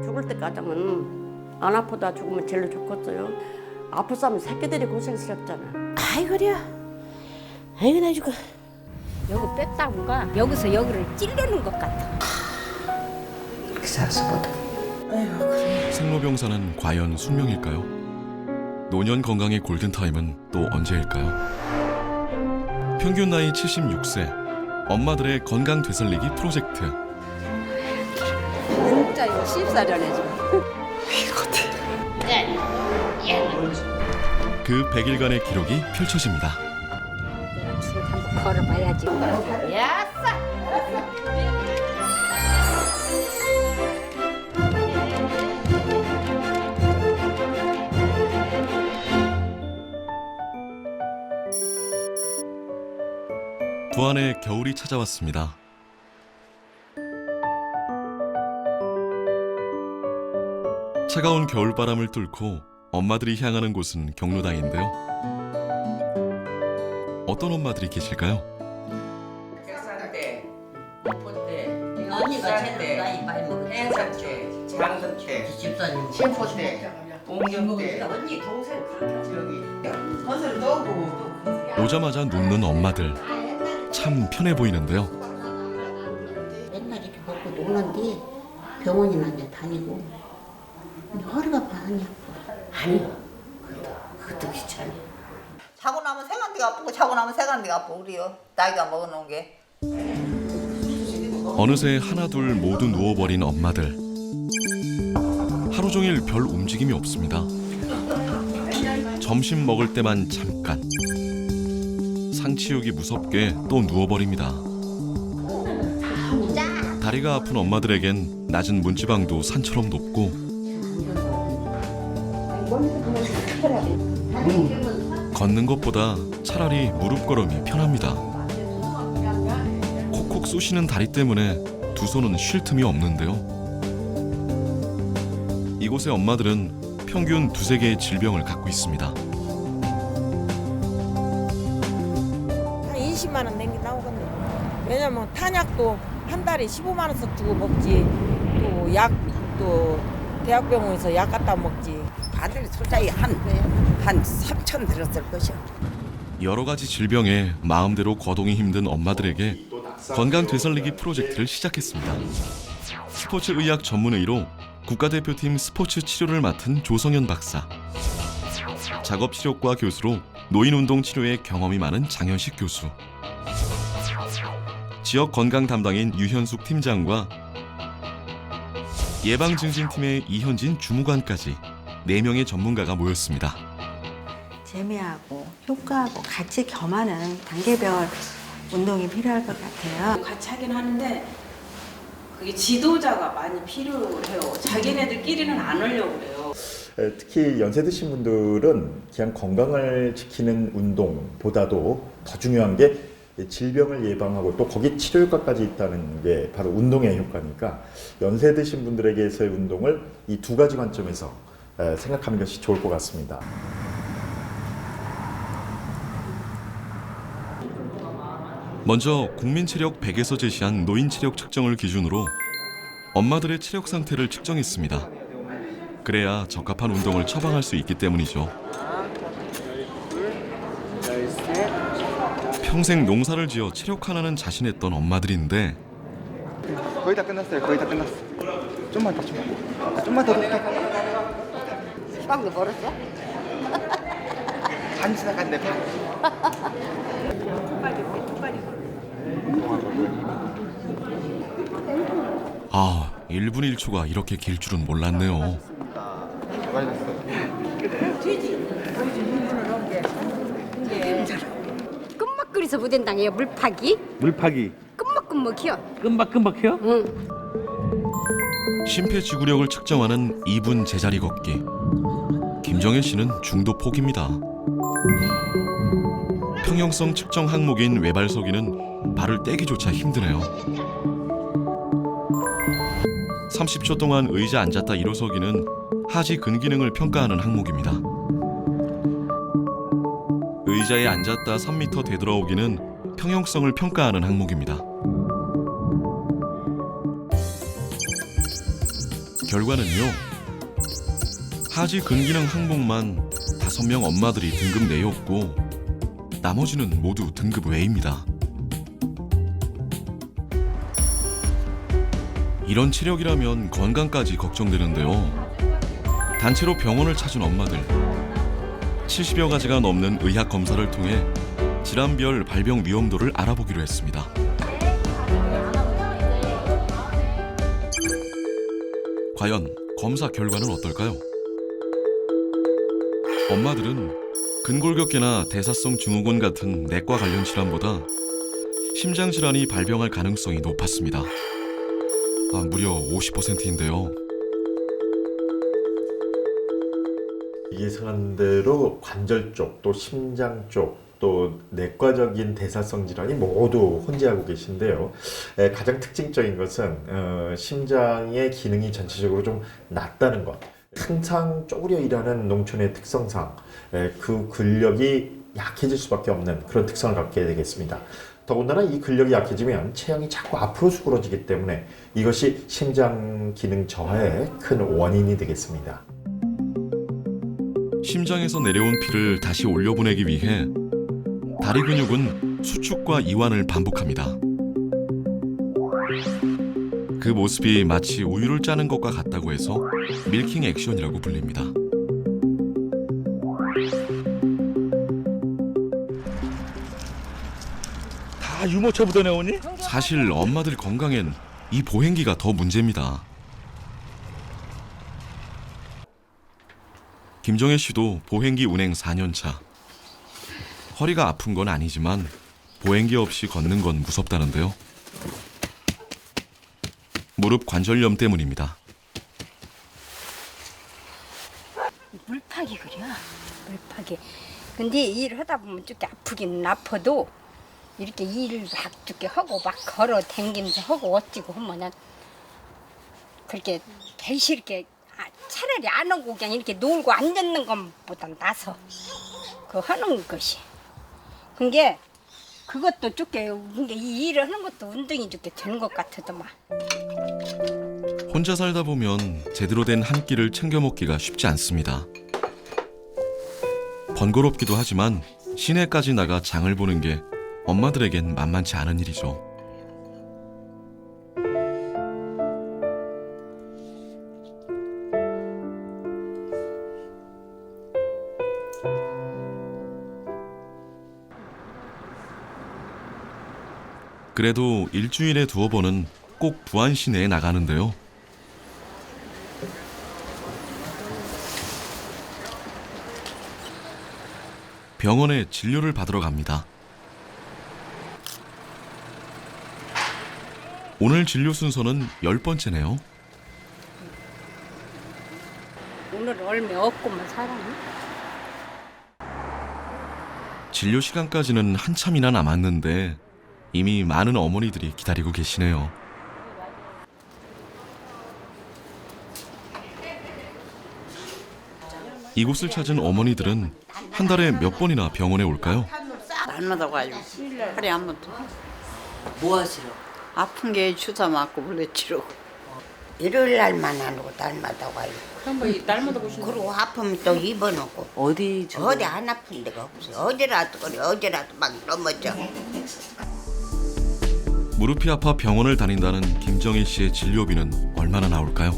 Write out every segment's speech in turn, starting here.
죽을 때까지는 안 아프다 죽으면 제일 좋겠어요. 아프면 새끼들이 고생스럽잖아. 아이고려. 아이고 나 죽어. 여기 뺐다고가 여기서 여기를 찌르는 것 같아. 그렇게 살아서 못. 아이고 그래. 생로병사는 과연 숙명일까요? 노년 건강의 골든타임은 또 언제일까요? 평균 나이 76세 엄마들의 건강 되살리기 프로젝트. 진짜 이거 14년에 좀. 그 100일간의 기록이 펼쳐집니다. 지금 한번 걸어봐야지. 야싸! 부안의 겨울이 찾아왔습니다. 차가운 겨울바람을 뚫고 엄마들이 향하는 곳은 경로당인데요. 어떤 엄마들이 계실까요? 쌀때, 뽀때, 언니가 쌀 때, 제일 나이 많이 먹었지. 해살 때, 장금 때, 집사님. 심포 때, 옹경 때, 언니 동생 그렇게 하죠. 여기 건설 떠오고 오자마자 눕는 엄마들. 참 편해 보이는데요. 맨날 이렇게 먹고 노는데 병원이나 이제 다니고 허리가 많이 아파. 아니 그것도 귀찮아. 자고 나면 세간대가 아프고 자고 나면 세간대가 아프고 그래요. 나이가 먹어놓은 게. 어느새 하나둘 모두 누워버린 엄마들. 하루 종일 별 움직임이 없습니다. 점심 먹을 때만 잠깐. 상치우기 무섭게 또 누워버립니다. 다리가 아픈 엄마들에겐 낮은 문지방도 산처럼 높고 걷는 것보다 차라리 무릎 걸음이 편합니다. 콕콕 쑤시는 다리 때문에 두 손은 쉴 틈이 없는데요. 이곳의 엄마들은 평균 두세 개의 질병을 갖고 있습니다. 한 20만 원 내기 나오겠네. 왜냐면 탄약도 한 달에 15만 원씩 주고 먹지. 또 약도 대학병원에서 약 갖다 먹지. 아들 소자에 한 3천 들었을 것이요. 여러 가지 질병에 마음대로 거동이 힘든 엄마들에게 건강 되살리기 프로젝트를 시작했습니다. 스포츠 의학 전문의로 국가대표팀 스포츠 치료를 맡은 조성현 박사, 작업치료과 교수로 노인운동 치료에 경험이 많은 장현식 교수, 지역 건강 담당인 유현숙 팀장과 예방증진팀의 이현진 주무관까지 4명의 전문가가 모였습니다. 재미하고 효과하고 같이 겸하는 단계별 운동이 필요할 것 같아요. 같이 하긴 하는데 그게 지도자가 많이 필요해요. 자기네들끼리는 안 하려고 그래요. 특히 연세 드신 분들은 그냥 건강을 지키는 운동보다도 더 중요한 게 질병을 예방하고 또 거기 치료 효과까지 있다는 게 바로 운동의 효과니까 연세 드신 분들에게서의 운동을 이 두 가지 관점에서 생각하는 것이 좋을 것 같습니다. 먼저 국민 체력 100에서 제시한 노인 체력 측정을 기준으로 엄마들의 체력 상태를 측정했습니다. 그래야 적합한 운동을 처방할 수 있기 때문이죠. 평생 농사를 지어 체력 하나는 자신했던 엄마들인데 거의 다 끝났어요. 거의 다 끝났어. 좀만 더, 좀만 더 높게. 시방도 멀었어? 반 지나갔네. 아, 1분 1초가 이렇게 길 줄은 몰랐네요. 많이 됐어요. 끔막거리서 부된당해요. 물파기? 물파기. 끔막끔막해요. 끔박끔박해요? 응. 심폐지구력을 측정하는 2분 제자리 걷기. 김정혜 씨는 중도 포기입니다. 평형성 측정 항목인 외발서기는 발을 떼기조차 힘드네요. 30초 동안 의자 앉았다 일어서기는 하지 근기능을 평가하는 항목입니다. 의자에 앉았다 3m 되돌아오기는 평형성을 평가하는 항목입니다. 결과는요. 하지 근기능 항목만 5명 엄마들이 등급 내였고 나머지는 모두 등급 외입니다. 이런 체력이라면 건강까지 걱정되는데요. 단체로 병원을 찾은 엄마들. 70여 가지가 넘는 의학 검사를 통해 질환별 발병 위험도를 알아보기로 했습니다. 과연 검사 결과는 어떨까요? 엄마들은 근골격계나 대사성 증후군 같은 내과 관련 질환보다 심장 질환이 발병할 가능성이 높았습니다. 무려 50%인데요. 예상한 대로 관절 쪽, 또 심장 쪽, 또 내과적인 대사성 질환이 모두 혼재하고 계신데요. 가장 특징적인 것은 심장의 기능이 전체적으로 좀 낮다는 것. 항상 쪼그려 일하는 농촌의 특성상 그 근력이 약해질 수밖에 없는 그런 특성을 갖게 되겠습니다. 더군다나 이 근력이 약해지면 체형이 자꾸 앞으로 수그러지기 때문에 이것이 심장 기능 저하의 큰 원인이 되겠습니다. 심장에서 내려온 피를 다시 올려보내기 위해 다리 근육은 수축과 이완을 반복합니다. 그 모습이 마치 우유를 짜는 것과 같다고 해서 밀킹 액션이라고 불립니다. 다 유모차 묻어내오니? 사실 엄마들 건강엔 이 보행기가 더 문제입니다. 김정혜 씨도 보행기 운행 4년차. 허리가 아픈 건 아니지만 보행기 없이 걷는 건 무섭다는데요. 무릎 관절염 때문입니다. 물파기 그래. 물파기. 근데 일을 하다 보면 쭉 아프긴 아파도 이렇게 일을 막 쭉 하고 막 걸어 댕기면서 하고 어찌고 하면은 그렇게 배시 이렇게 차라리 안 하고 그냥 이렇게 놀고 앉는 것보다 나서 그 하는 것이. 그게 그것도 좋게 이 일을 하는 것도 운동이 좋게 되는 것 같아도만. 혼자 살다 보면 제대로 된 한 끼를 챙겨 먹기가 쉽지 않습니다. 번거롭기도 하지만 시내까지 나가 장을 보는 게 엄마들에겐 만만치 않은 일이죠. 그래도 일주일에 2번은 꼭 부안 시내에 나가는데요. 병원에 진료를 받으러 갑니다. 오늘 진료 순서는 10번째네요. 오늘 얼마 없고만 살아니? 진료 시간까지는 한참이나 남았는데 이미 많은 어머니들이 기다리고 계시네요. 이곳을 찾은 어머니들은 한 달에 몇 번이나 병원에 올까요? 날마다 가요. 하루에 한 번 더. 뭐 하시러? 아픈 게 주사 맞고 물리치러. 일요일 날만 안 오고 날마다 와요. 한번 날마다 보시는 그리고 아프면 또 입원하고. 어디 어디 안 아픈 데가 없어요. 어제라도 그래. 어제라도 막 넘어져. 무릎이 아파 병원을 다닌다는 김정희 씨의 진료비는 얼마나 나올까요?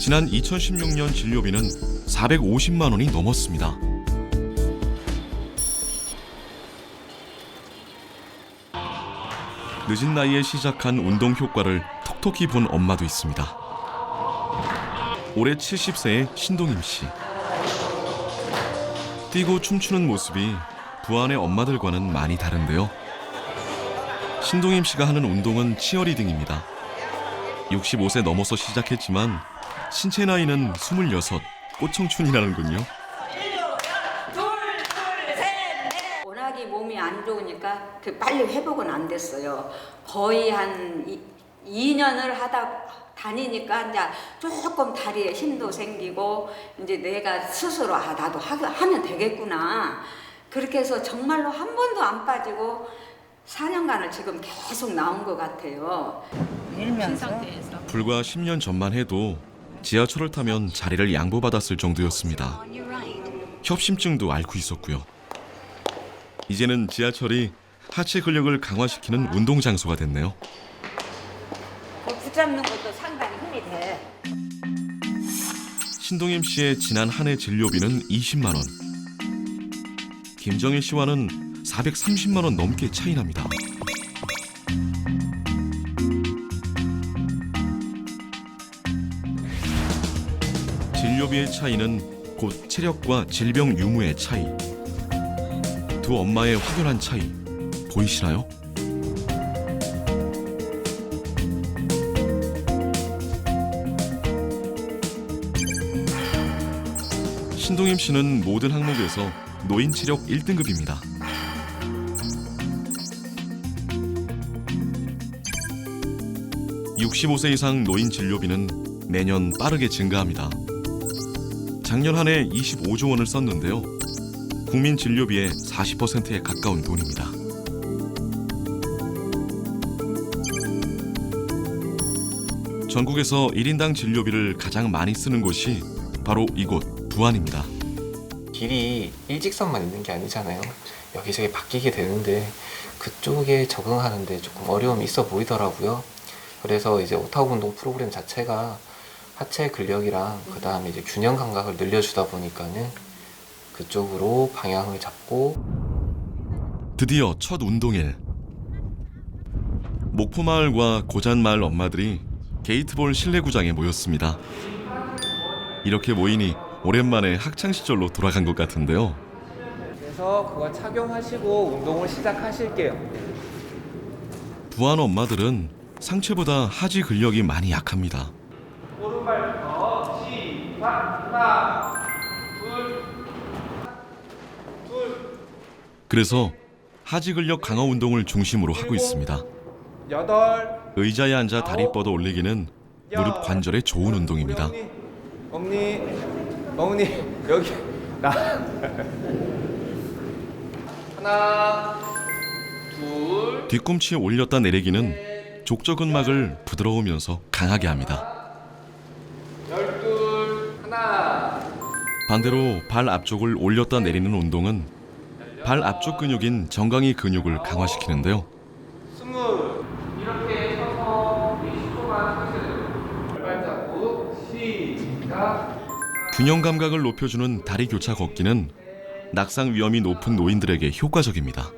지난 2016년 진료비는 450만 원이 넘었습니다. 늦은 나이에 시작한 운동 효과를 톡톡히 본 엄마도 있습니다. 올해 70세의 신동임 씨. 뛰고 춤추는 모습이 부안의 엄마들과는 많이 다른데요. 신동임 씨가 하는 운동은 치어리딩입니다. 65세 넘어서 시작했지만 신체 나이는 26, 꽃청춘이라는군요. 워낙에 몸이 안 좋으니까 빨리 회복은 안 됐어요. 거의 한 2년을 다니니까 이제 조금 다리에 힘도 생기고 이제 내가 스스로 나도 하면 되겠구나. 그렇게 해서 정말로 한 번도 안 빠지고 4년간을 지금 계속 나온 것 같아요. 일면서 불과 10년 전만 해도 지하철을 타면 자리를 양보받았을 정도였습니다. 협심증도 앓고 있었고요. 이제는 지하철이 하체 근력을 강화시키는 운동 장소가 됐네요. 붙잡는 것도 상당히 힘이 돼. 신동임 씨의 지난 한 해 진료비는 20만 원. 김정일 씨와는 430만 원 넘게 차이 납니다. 진료비의 차이는 곧 체력과 질병 유무의 차이. 두 엄마의 확연한 차이 보이시나요? 신동임 씨는 모든 항목에서 노인 체력 1등급입니다. (65세) 이상 노인 진료비는 매년 빠르게 증가합니다. 작년 한 해 25조 원을 썼는데요. 국민 진료비의 40%에 가까운 돈입니다. 전국에서 1인당 진료비를 가장 많이 쓰는 곳이 바로 이곳 부안입니다. 길이 일직선만 있는 게 아니잖아요. 여기저기 바뀌게 되는데 그쪽에 적응하는데 조금 어려움이 있어 보이더라고요. 그래서 이제 오타업 운동 프로그램 자체가 하체 근력이랑 그 다음에 이제 균형 감각을 늘려주다 보니까는 그쪽으로 방향을 잡고. 드디어 첫 운동일. 목포마을과 고잔마을 엄마들이 게이트볼 실내구장에 모였습니다. 이렇게 모이니 오랜만에 학창시절로 돌아간 것 같은데요. 그래서 그거 착용하시고 운동을 시작하실게요. 부안 엄마들은 상체보다 하지 근력이 많이 약합니다. 오른발부터 시작. 하나, 둘. 그래서 하지 근력 강화 운동을 중심으로 하고 있습니다. 8. 의자에 앉아 다리 뻗어 올리기는 무릎 관절에 좋은 운동입니다. 어머니 여기 나. 하나, 둘. 뒤꿈치에 올렸다 내리기는 족저근막을 부드러우면서 강하게 합니다. 12. 하나. 반대로 발 앞쪽을 올렸다 내리는 운동은 발 앞쪽 근육인 정강이 근육을 강화시키는데요. 20. 이렇게 서서 20초만 하세요. 발자국 시작. 균형 감각을 높여주는 다리 교차 걷기는 낙상 위험이 높은 노인들에게 효과적입니다.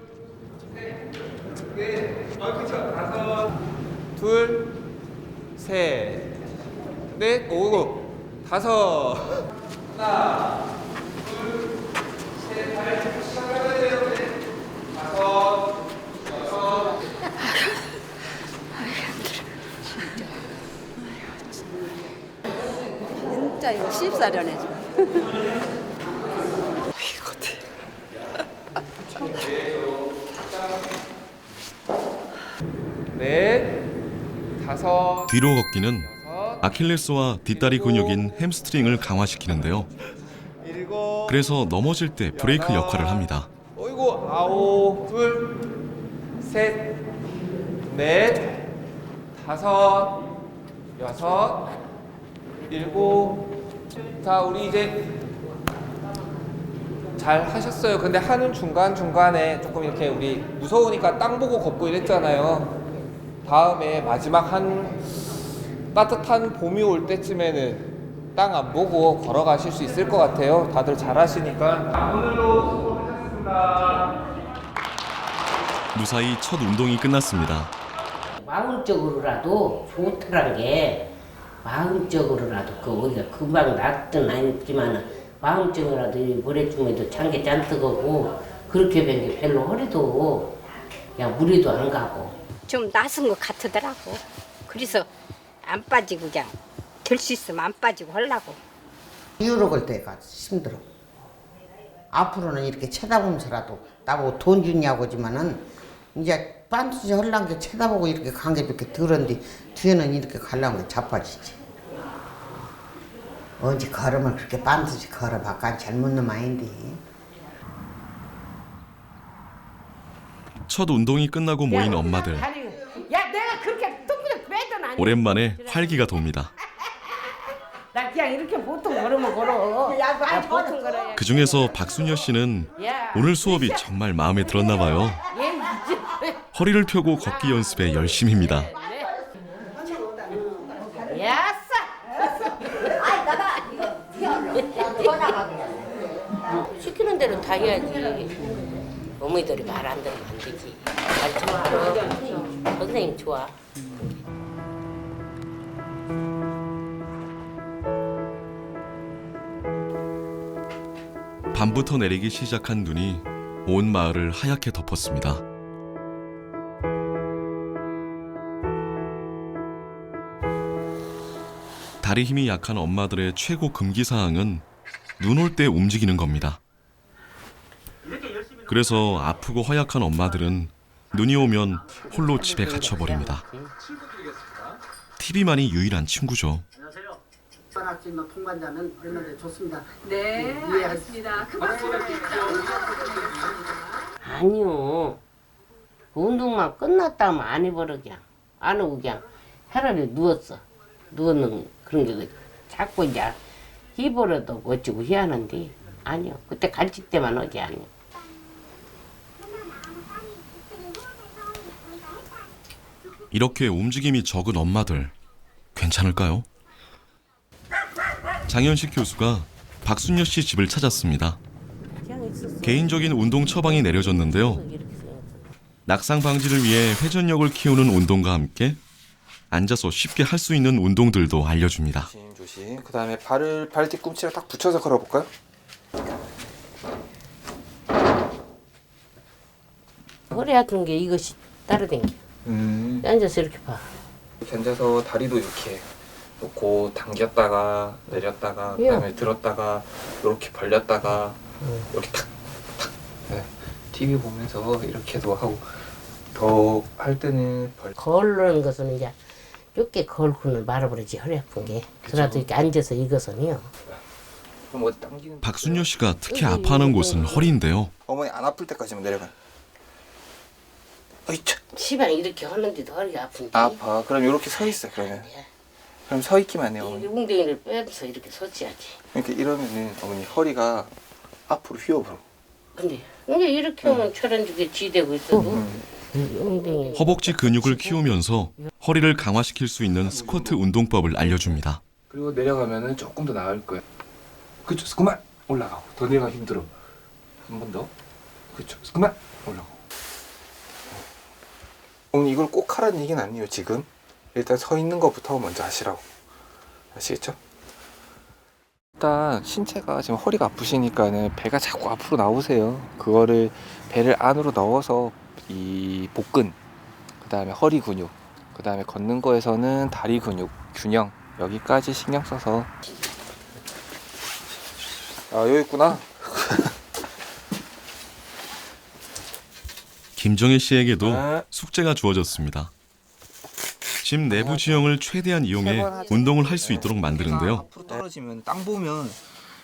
둘, 셋, 넷, 오, 다섯. 하나, 둘, 셋, 다섯, 여섯. 진짜 이거 씹사려네 지금. 넷, 다섯. 뒤로 걷기는 아킬레스와 뒷다리 근육인 햄스트링을 강화시키는데요. 그래서 넘어질 때 브레이크 역할을 합니다. 어이구, 아홉, 둘, 셋, 넷, 다섯, 여섯, 일곱. 자, 우리 이제 잘 하셨어요. 근데 하는 중간중간에 조금 이렇게 우리 무서우니까 땅 보고 걷고 이랬잖아요. 다음에 마지막 한 따뜻한 봄이 올 때쯤에는 땅 안 보고 걸어가실 수 있을 것 같아요. 다들 잘 하시니까. 오늘도 수고하셨습니다. 무사히 첫 운동이 끝났습니다. 마음적으로라도 좋더란 게 마음적으로라도 그 어디가 금방 낫든 아니지만 마음적으로라도 이 모래춤에도 참게 잔뜩 하고 그렇게 된 게 별로 허리도 그냥 무리도 안 가고 좀 낯선 것 같더라고. 그래서 안 빠지고 그냥 될 수 있으면 안 빠지고 하려고. 유럽을 때가 힘들어. 앞으로는 이렇게 쳐다보면서라도 나보고 돈 주냐고 하지만은 이제 반드시 하려는 게 쳐다보고 이렇게 간 게 이렇게 들었는데 뒤에는 이렇게 가려는 게 자빠지지. 언제 걸으면 그렇게 반드시 걸어봐. 간 잘못 놈 아닌데. 첫 운동이 끝나고 모인 엄마들. 야, 내가 그렇게 뚱그려 빼던 아니. 오랜만에 활기가 돕니다. 나 그냥 이렇게 보통 걸으면 걸어. 야, 보통 걸어. 그 중에서 박순여 씨는 오늘 수업이 정말 마음에 들었나 봐요. 허리를 펴고 걷기 연습에 열심입니다. 야싸. 아이 나가 이거 시키는 대로 다 해야지. 어머니들이 말 안 들으면 안 되지. 말 선생님 좋아. 밤부터 내리기 시작한 눈이 온 마을을 하얗게 덮었습니다. 다리 힘이 약한 엄마들의 최고 금기사항은 눈 올 때 움직이는 겁니다. 그래서 아프고 허약한 엄마들은 눈이 오면 홀로 집에 갇혀버립니다. TV만이 유일한 친구죠. 학생 통반자는 얼마나 좋습니다. 네, 알겠습니다. 큰 박수 아니요. 운동만 끝났다면 안 해버려 그냥. 안 하고 그냥 차라리 누웠어. 누웠는 그런 게 자꾸 이제 해버려도 어찌고 해야 하는데 아니요. 그때 가르칠 때만 하지 아니요. 이렇게 움직임이 적은 엄마들 괜찮을까요? 장현식 교수가 박순여 씨 집을 찾았습니다. 개인적인 운동 처방이 내려졌는데요. 낙상 방지를 위해 회전력을 키우는 운동과 함께 앉아서 쉽게 할 수 있는 운동들도 알려줍니다. 조심. 그 다음에 발 뒤꿈치를 딱 붙여서 걸어볼까요? 허리 아픈 게 이것이 따라댕겨. 앉아서 이렇게 봐. 이렇게 앉아서 다리도 이렇게 놓고 당겼다가 내렸다가 그다음에 들었다가 이렇게 벌렸다가 이렇게 탁탁 TV 보면서 이렇게도 하고 더 할 때는 걸는 것은 이제 좁게 걸고는 말아버리지 허리 아픈 게. 그래도 이렇게 앉아서 이것은요. 그럼 어디 당기는 박순여 씨가 특히 아파하는 곳은 허리인데요. 어머니 안 아플 때까지만 내려가요. 어이차. 시방 이렇게 하는데도 허리가 아픈데. 아파. 그럼 이렇게 서 있어 그러면. 그럼 서 있기만 해요 어머니. 웅덩이를 빼면서 이렇게 서지야지. 이렇게 이러면은 어머니 허리가 앞으로 휘어버려. 근데 이제 이렇게 하면 철안죽에 지대고 있어도 웅덩이. 허벅지 근육을 키우면서 허리를 강화시킬 수 있는 스쿼트 운동법을 알려줍니다. 그리고 내려가면은 조금 더 나을 거예요. 그쵸, 그만 올라가고 더 내려가 힘들어. 한 번 더. 그쵸, 그만 올라가고. 어머니 이걸 꼭 하라는 얘기는 아니에요 지금. 일단 서 있는 것부터 먼저 하시라고. 아시겠죠? 일단 신체가 지금 허리가 아프시니까는 배가 자꾸 앞으로 나오세요. 그거를 배를 안으로 넣어서 이 복근, 그 다음에 허리 근육, 그 다음에 걷는 거에서는 다리 근육, 균형 여기까지 신경 써서. 아 여기 있구나. 김정혜 씨에게도 숙제가 주어졌습니다. 집 내부 지형을 최대한 이용해 운동을 할 수 있도록 만드는데요. 앞으로 떨어지면 땅 보면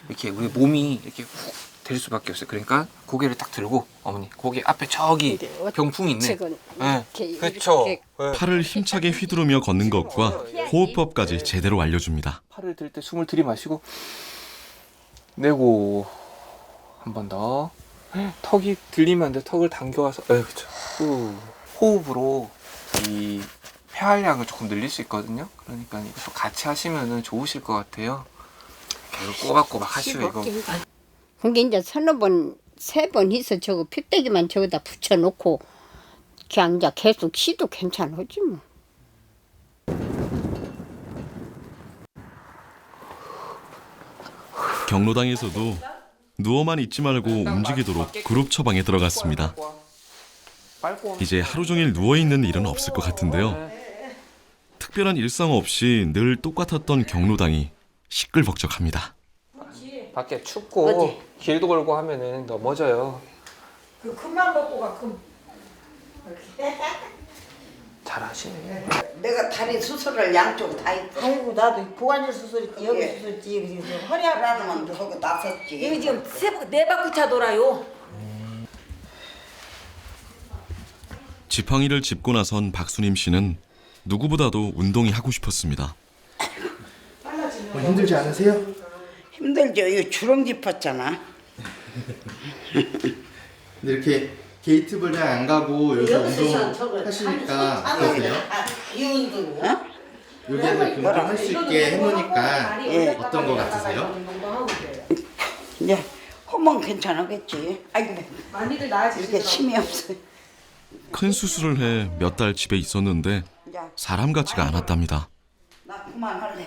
이렇게 우리 몸이 이렇게 훅 될 수밖에 없어요. 그러니까 고개를 딱 들고 어머니 고개 앞에 저기 병풍이 있네. 네. 그렇죠. 팔을 힘차게 휘두르며 걷는 것과 호흡법까지 제대로 알려줍니다. 팔을 들 때 숨을 들이마시고 내고 한 번 더. 턱이 들리면 안 돼. 턱을 당겨와서. 그렇죠. 호흡으로 이 폐활량을 조금 늘릴 수 있거든요. 그러니까 이것도 같이 하시면은 좋으실 것 같아요. 이렇게 꼬박꼬박 하시고 이거. 그게 이제 서너 번, 세 번 해서 저거 핏대기만 저기다 붙여놓고 그냥 이제 계속 쉬도 괜찮지 뭐. 경로당에서도 누워만 있지 말고 움직이도록 그룹 처방에 들어갔습니다. 이제 하루 종일 누워있는 일은 없을 것 같은데요. 특별한 일상 없이 늘 똑같았던 경로당이 시끌벅적합니다. 밖에 춥고 길도 걸고 하면은 넘어져요. 그 큰맘 먹고 가 큰. 잘하시네. 내가 다리 수술을 양쪽 다 했어. 아이고 나도 보관절 수술 있고 여기 수술 있지. 그래서 허리 아프면 거기 나섰지. 여기 지금 네 바퀴 차 돌아요. 지팡이를 짚고 나선 박수림 씨는 누구보다도 운동이 하고 싶었습니다. 힘들지 않으세요? 힘들죠. 이거 주렁 짚었잖아. 근데 이렇게 게이트볼장 안 가고 여기서 운동 하시니까 어떠세요? 이 운동. 어? 여기서 운동할 수 있게 해놓으니까 어떤 거 같으세요? 이제 하면 괜찮겠지. 아이고 많이들 나아지시더라고요. 이렇게 힘이 없어요. 큰 수술을 해 몇 달 집에 있었는데 사람 같지가 않았답니다. 나 그만할래.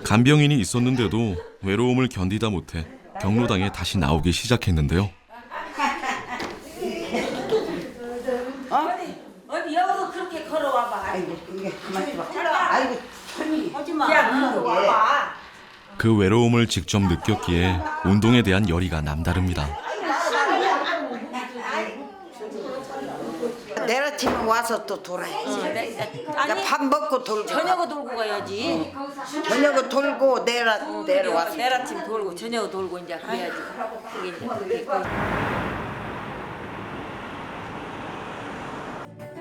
간병인이 있었는데도 외로움을 견디다 못해 경로당에 다시 나오기 시작했는데요. 어디 여기서 그렇게 걸어와봐. 아이고 이게 그만 좀 아이고 천이. 하지마. 그냥 걸어와봐. 그 외로움을 직접 느꼈기에 운동에 대한 열의가 남다릅니다. 내일 아침에 와서 또 돌아야지. 밥 먹고 돌고. 저녁에 돌고 가야지. 저녁에 돌고 내일 와서. 내일 아침 돌고 저녁에 돌고 이제 그래야지. 그게 이제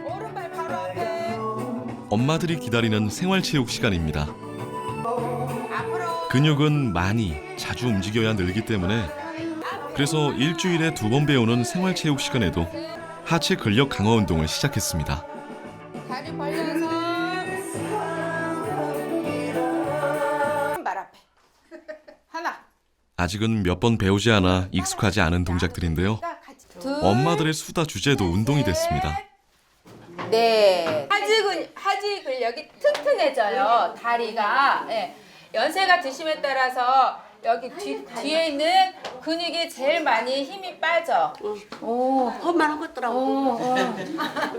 오른발 바로 앞에. 엄마들이 기다리는 생활체육 시간입니다. 근육은 많이 자주 움직여야 늘기 때문에 그래서 일주일에 2번 배우는 생활체육 시간에도 하체 근력 강화 운동을 시작했습니다. 다리 벌려서 발 앞에 하나. 아직은 몇 번 배우지 않아 익숙하지 않은 동작들인데요. 엄마들의 수다 주제도 운동이 됐습니다. 네. 하지 근력이 튼튼해져요. 다리가. 네. 연세가 드심에 따라서 여기 뒤에 있는 근육이 제일 많이 힘이 빠져. 오, 험만 하겠더라고.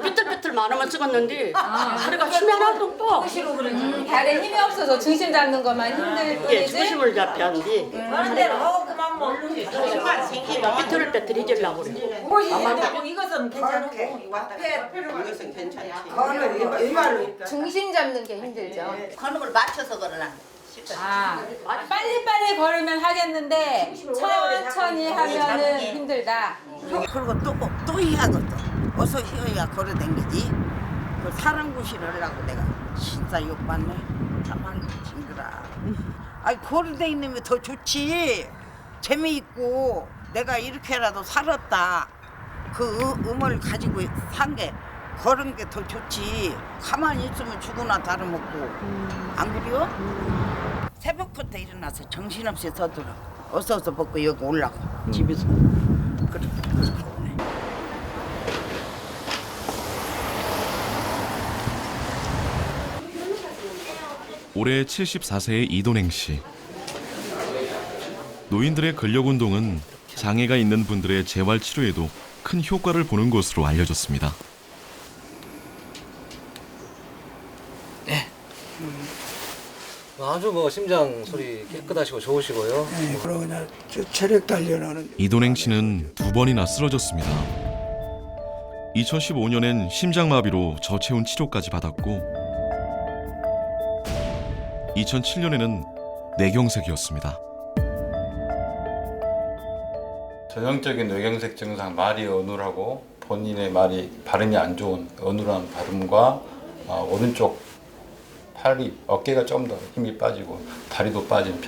삐뚤삐뚤 많으면 찍었는데 다리가 힘이 하나도 또. 다리에 힘이 없어서 중심 잡는 것만 힘들 뿐이지. 중심을 잡지 않지. 그런 대로 하고 그만 먹는 힘만 생기면 삐뚤빼뚤 잊으려고 그래. 이것은 괜찮고 이것은 괜찮지. 중심 잡는 게 힘들죠. 근육을 맞춰서 걸어라. 빨리빨리 걸으면 하겠는데 천천히 하면은 힘들다. 그리고 또 해야거든. 어서 해야 걸어댕기지. 그 사람 구실하려고 내가 진짜 욕받네. 가만 징그라. 아이 걸어댕기면 더 좋지. 재미있고 내가 이렇게라도 살았다. 그 음을 가지고 산 게 걸은 게 더 좋지. 가만히 있으면 죽으나 다름없고. 안 그래요? 새벽부터 일어나서 정신없이 서들어. 어서 벗고 여기 올라가. 집에서. 그렇게 오네. 올해 74세의 이돈행 씨. 노인들의 근력 운동은 장애가 있는 분들의 재활 치료에도 큰 효과를 보는 것으로 알려졌습니다. 아주 심장 소리 깨끗하시고 좋으시고요. 네, 그리고 그냥 체력 단련하는. 이돈행 씨는 2번이나 쓰러졌습니다. 2015년엔 심장마비로 저체온 치료까지 받았고 2007년에는 뇌경색이었습니다. 전형적인 뇌경색 증상 말이 어눌하고 본인의 말이 발음이 안 좋은 어눌한 발음과 오른쪽 팔이 어깨가 좀 더 힘이 빠지고 다리도 빠진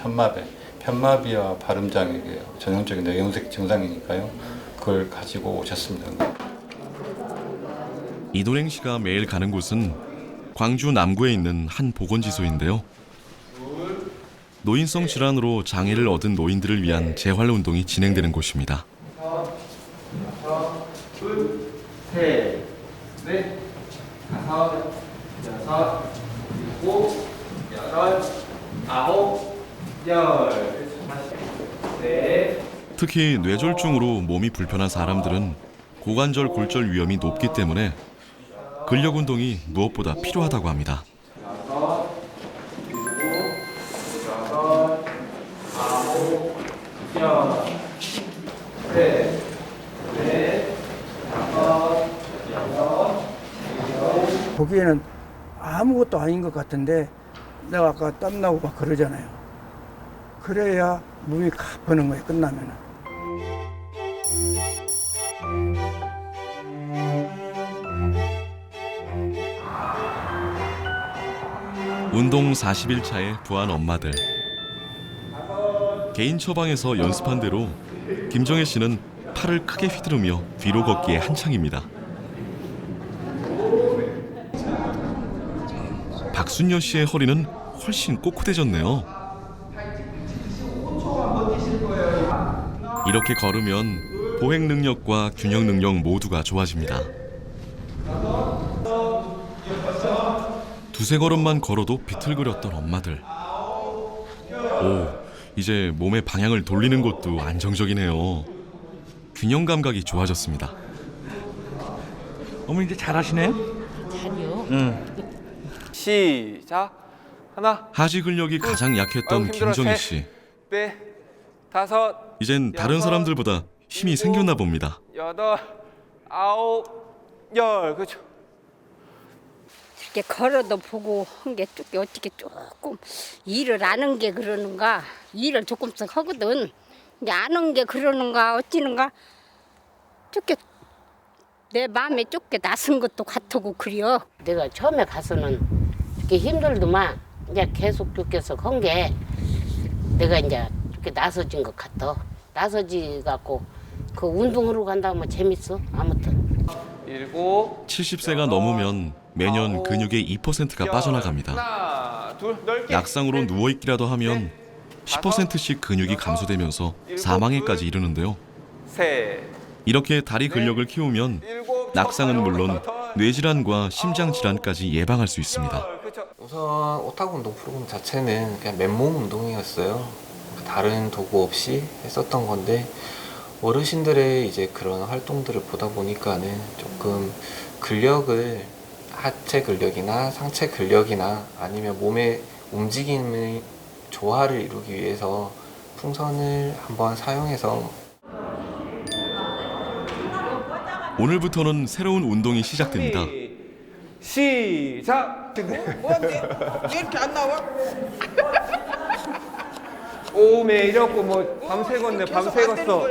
편마비와 발음장애가 전형적인 뇌경색 증상이니까요. 그걸 가지고 오셨습니다. 이돈행 씨가 매일 가는 곳은 광주 남구에 있는 한 보건지소인데요. 노인성 질환으로 장애를 얻은 노인들을 위한 재활 운동이 진행되는 곳입니다. 둘, 셋, 넷, 다섯, 여섯, 일곱, 여덟, 아홉, 열. 네. 특히 뇌졸중으로 몸이 불편한 사람들은 고관절 골절 위험이 높기 때문에 근력 운동이 무엇보다 필요하다고 합니다. 보기에는 아무것도 아닌 것 같은데 내가 아까 땀나고 막 그러잖아요. 그래야 몸이 가쁘는 거예요, 끝나면은. 운동 40일차에 부한 엄마들. 개인 처방에서 연습한 대로 김정혜 씨는 팔을 크게 휘두르며 뒤로 걷기에 한창입니다. 박순여 씨의 허리는 훨씬 꼿꼿해졌네요. 이렇게 걸으면 보행 능력과 균형 능력 모두가 좋아집니다. 두세 걸음만 걸어도 비틀거렸던 엄마들. 오, 이제 몸의 방향을 돌리는 것도 안정적이네요. 균형 감각이 좋아졌습니다. 어머니 이제 잘하시네요? 잘요. 시작. 하나. 하지 근력이 가장 약했던 김정희 씨. 네. 다섯. 이젠 다른 사람들보다 힘이 생겼나 봅니다. 여덟. 아홉. 열. 그렇죠. 이렇게 걸어도 보고 한 게 어떻게 조금 일을 아는 게 그러는가, 일을 조금씩 하거든. 이제 아는 게 그러는가 어찌는가 좁게 내 마음에 좁게 낯선 것도 같고 그려. 내가 처음에 가서는 이렇게 힘들더만 이제 계속 계속 한 게 내가 이제 이렇게 나서진 것 같아. 나서지 갖고 그 운동하러 간다면 재밌어. 아무튼. 70세가 넘으면 매년 근육의 2%가 빠져나갑니다. 하나, 둘, 넓게. 약상으로 누워있기라도 하면 10%씩 근육이 감소되면서 사망에까지 이르는데요. 셋. 이렇게 다리 근력을 키우면 낙상은 물론 뇌질환과 심장질환까지 예방할 수 있습니다. 우선 오타구 운동 프로그램 자체는 그냥 맨몸 운동이었어요. 다른 도구 없이 했었던 건데 어르신들의 이제 그런 활동들을 보다 보니까는 조금 근력을 하체 근력이나 상체 근력이나 아니면 몸의 움직임의 조화를 이루기 위해서 풍선을 한번 사용해서 오늘부터는 새로운 운동이 시작됩니다. 시작. 뭔데? 왜 이렇게 안 나와? 오메 이렇고 뭐 밤새겠네. 밤새겠어.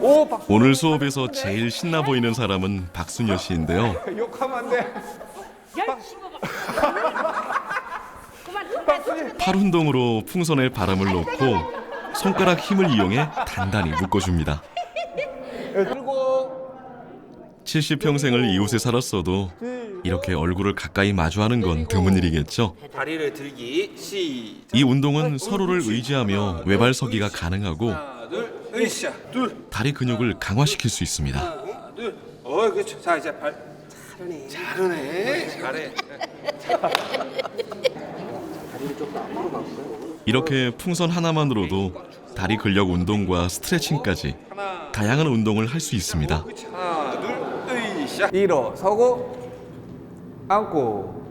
오, 오늘 수업에서 제일 신나 보이는 사람은 박순여 씨인데요. 욕하면 안 돼. 팔 운동으로 풍선에 바람을 놓고 손가락 힘을 이용해 단단히 묶어줍니다. 70평생을 이웃에 살았어도 이렇게 얼굴을 가까이 마주하는 건 드문 일이겠죠. 다리를 들기. 시작. 이 운동은 서로를 의지하며 외발 서기가 가능하고 으쌰. 둘. 다리 근육을 강화시킬 수 있습니다. 하나, 둘. 그렇죠. 자, 이제 발. 잘하네. 잘해. 이렇게 풍선 하나만으로도 다리 근력 운동과 스트레칭까지 다양한 운동을 할 수 있습니다. 하나, 둘, 으쌰. 일어서고 앉고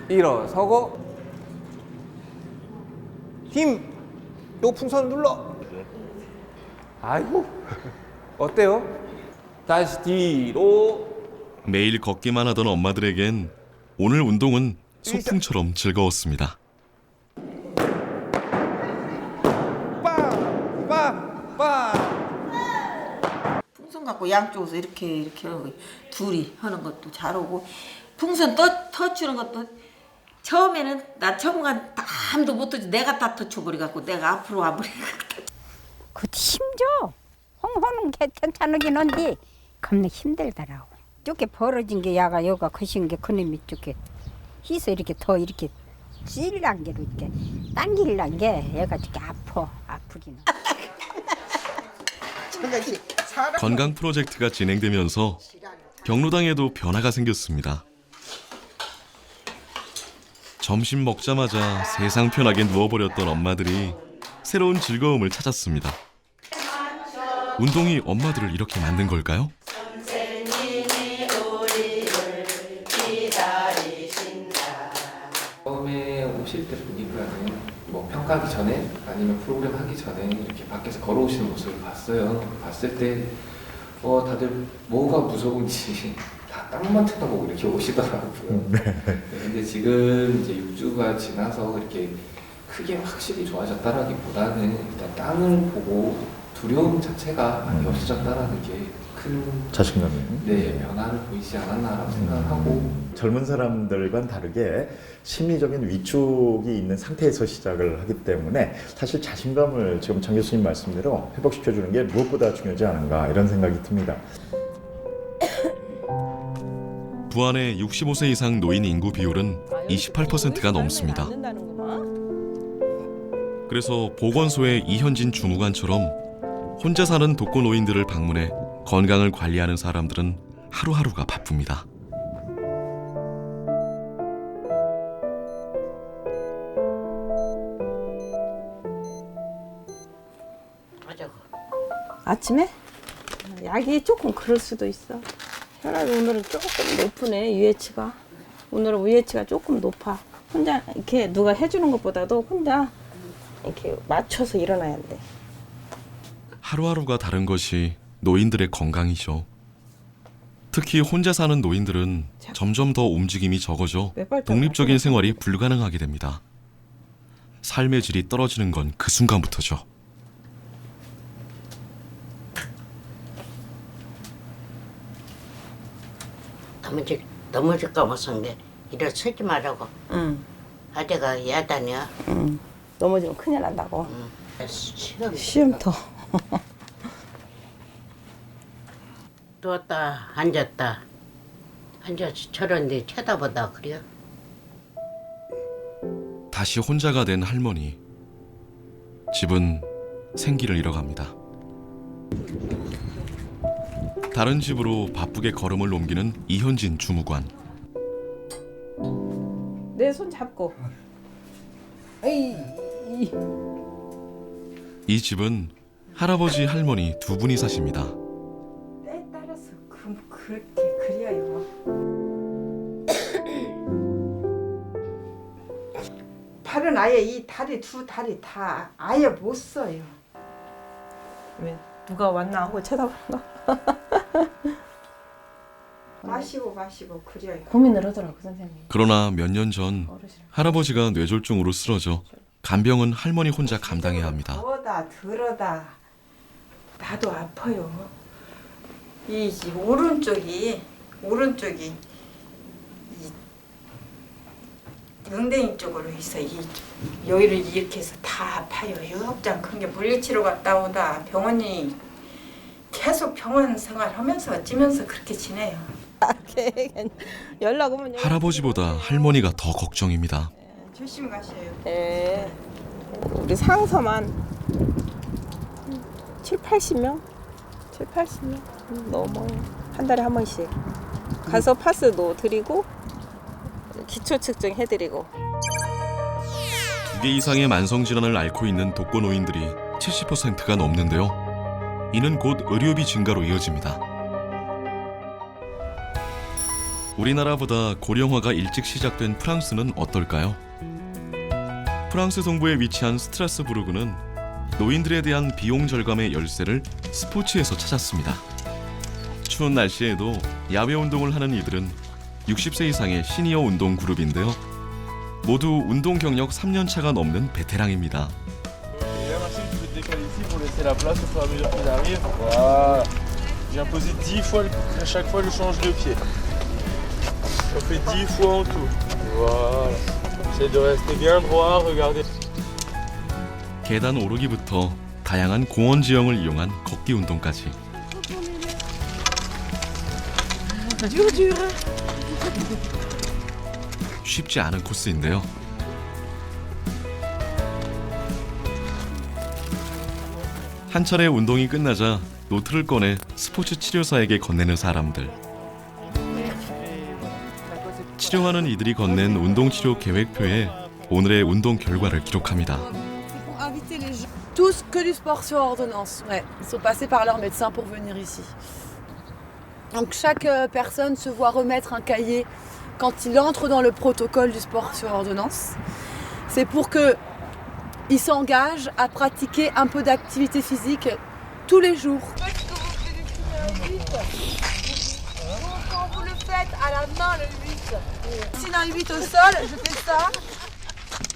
일어서고 힘. 요 풍선 눌러. 아이고. 어때요? 다시 뒤로. 매일 걷기만 하던 엄마들에겐 오늘 운동은 소풍처럼 즐거웠습니다. 풍선 갖고 양쪽에서 이렇게 하고 둘이 하는 것도 잘하고 풍선 터치는 것도 처음에는 나 처음간 아무도 못 터치 내가 다 터쳐버리 갖고 내가 앞으로 와버리. 그 힘줘. 홍호는 괜찮긴 한데 겁나 힘들더라고. 쪼개 벌어진 게 야가 여가 거신 게 그놈이 쪼개 희서 이렇게 더 이렇게 찔란 게로 이렇게 당길란 게 얘가 이렇게 아프기는. 건강 프로젝트가 진행되면서 경로당에도 변화가 생겼습니다. 점심 먹자마자 세상 편하게 누워버렸던 엄마들이 새로운 즐거움을 찾았습니다. 운동이 엄마들을 이렇게 만든 걸까요? 처음에 오실 때 보니까는 뭐 평가하기 전에 아니면 프로그램 하기 전에 이렇게 밖에서 걸어오시는 모습을 봤어요. 봤을 때 다들 뭐가 무서운지 다 땅만 쳐다보고 이렇게 오시더라고요. 근데 지금 이제 6주가 지나서 이렇게 크게 확실히 좋아졌다라기보다는 일단 땅을 보고 두려움 자체가 많이 없어졌다라는 게 큰 자신감이 변화를 보이지 않았나라고 생각을 하고 젊은 사람들과는 다르게 심리적인 위축이 있는 상태에서 시작을 하기 때문에 사실 자신감을 지금 장 교수님 말씀대로 회복시켜주는 게 무엇보다 중요하지 않은가 이런 생각이 듭니다. 부안의 65세 이상 노인 인구 비율은 28%가 넘습니다. 그래서 보건소의 이현진 주무관처럼 혼자 사는 독거 노인들을 방문해 건강을 관리하는 사람들은 하루하루가 바쁩니다. 아침에? 약이 조금 그럴 수도 있어. 혈압이 오늘은 조금 높으네, UH가. 오늘은 UH가 조금 높아. 혼자 이렇게 누가 해주는 것보다도 혼자 이렇게 맞춰서 일어나야 돼. 하루하루가 다른 것이 노인들의 건강이죠. 특히 혼자 사는 노인들은 점점 더 움직임이 적어져 독립적인 생활이 불가능하게 됩니다. 삶의 질이 떨어지는 건 그 순간부터죠. 넘어질까 봐서 게 일어서지 말라고. 응. 아재가 야단이야. 응. 넘어지면 큰일 난다고. 시험 더. 누웠다 앉았다 앉아서 저런데 쳐다보다 그래요. 다시 혼자가 된 할머니. 집은 생기를 잃어갑니다. 다른 집으로 바쁘게 걸음을 옮기는 이현진 주무관. 내 손 잡고. 이 집은 할아버지 할머니 두 분이 사십니다. 때에 따라서 그렇게 그려요. 팔은 아예 이 다리 두 다리 다 아예 못 써요. 왜 누가 왔나 하고 쳐다보는 거? 마시고 그려요. 고민을 하더라고 선생님. 그러나 몇 년 전 할아버지가 뇌졸중으로 쓰러져 간병은 할머니 혼자 감당해야 합니다. 더다 들어다 나도 아파요. 이 오른쪽이 이 엉덩이 쪽으로 있어. 여기를 이렇게 해서 다 아파요. 협장 큰 게 물리치료 갔다 오다 병원이 계속 병원 생활하면서 어찌면서 그렇게 지내요. 연락 오면 할아버지보다 할머니가 더 걱정입니다. 조심히 가셔요. 네. 우리 상서만 7-80명 넘어요. 한 달에 한 번씩 가서 파스도 드리고 기초 측정 해드리고. 2개 이상의 만성질환을 앓고 있는 독거 노인들이 70%가 넘는데요. 이는 곧 의료비 증가로 이어집니다. 우리나라보다 고령화가 일찍 시작된 프랑스는 어떨까요? 프랑스 동부에 위치한 스트라스부르크는 노인들에 대한 비용 절감의 열쇠를 스포츠에서 찾았습니다. 추운 날씨에도 야외 운동을 하는 이들은 60세 이상의 시니어 운동 그룹인데요. 모두 운동 경력 3년 차가 넘는 베테랑입니다. La place au fur et à mesure qu'il arrive. Voilà. Je viens poser 10 fois, à chaque fois je change de pied. On fait 10 fois en tout. Voilà. J'essaie de rester bien droit, regardez. 계단 오르기부터 다양한 공원 지형을 이용한 걷기 운동까지. 쉽지 않은 코스인데요. 한 차례 운동이 끝나자 노트를 꺼내 스포츠 치료사에게 건네는 사람들. 치료하는 이들이 건넨 운동치료 계획표에 오늘의 운동 결과를 기록합니다. Tous que du sport sur ordonnance. Ouais, ils sont passés par leur médecin pour venir ici. Donc chaque personne se voit remettre un cahier quand il entre dans le protocole du sport sur ordonnance. C'est pour que il s'engage à pratiquer un peu d'activité physique tous les jours. Quand vous le faites à la main, le 8. Sinon, un 8 au sol, je fais ça.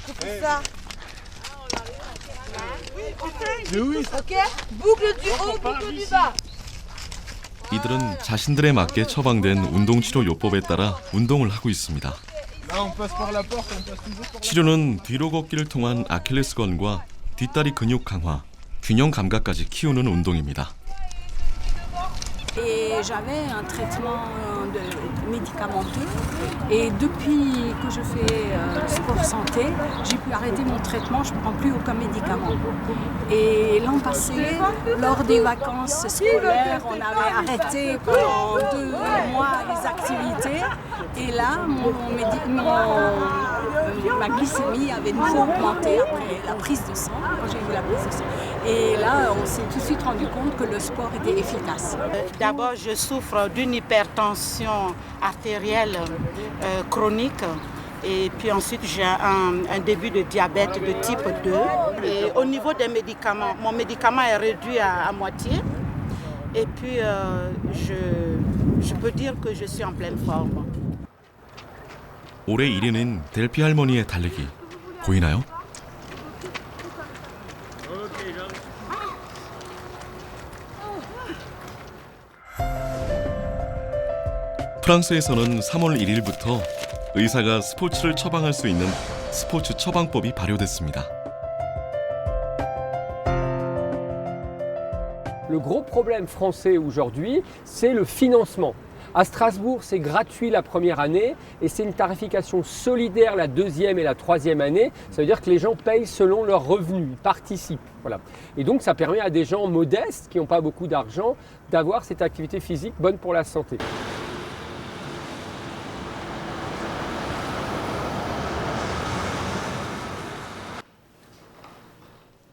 Je fais ça. Ok? Boucle du haut, boucle du bas. 이들은 자신들에 맞게 처방된 운동치료 요법에 따라 운동을 하고 있습니다. 치료는 뒤로 걷기를 통한 아킬레스건과 뒷다리 근육 강화, 균형 감각까지 키우는 운동입니다. Et j'avais un traitement médicamenteux. Et depuis que je fais sport santé, j'ai pu arrêter mon traitement, je ne prends plus aucun médicament. Et l'an passé, lors des vacances scolaires, on avait arrêté pendant 2 mois les activités. Et là, ma glycémie avait nouveau augmenté après la prise de sang, quand j'ai eu la prise de sang. Et là, on s'est tout de suite rendu compte que le sport était efficace. D'abord, je souffre d'une hypertension artérielle chronique. Et puis ensuite, j'ai un début de diabète de type 2. Et au niveau des médicaments, mon médicament est réduit à moitié. Et puis, je peux dire que je suis en pleine forme. 올해 1위는 델피 할머니의 달리기. 보이나요? 프랑스에서는 3월 1일부터 의사가 스포츠를 처방할 수 있는 스포츠 처방법이 발효됐습니다. Le gros problème français aujourd'hui, c'est le financement. À Strasbourg, c'est gratuit la première année et c'est une tarification solidaire la deuxième et la troisième année. Ça veut dire que les gens payent selon leurs revenus, ils participent. Voilà. Et donc ça permet à des gens modestes qui n'ont pas beaucoup d'argent d'avoir cette activité physique bonne pour la santé.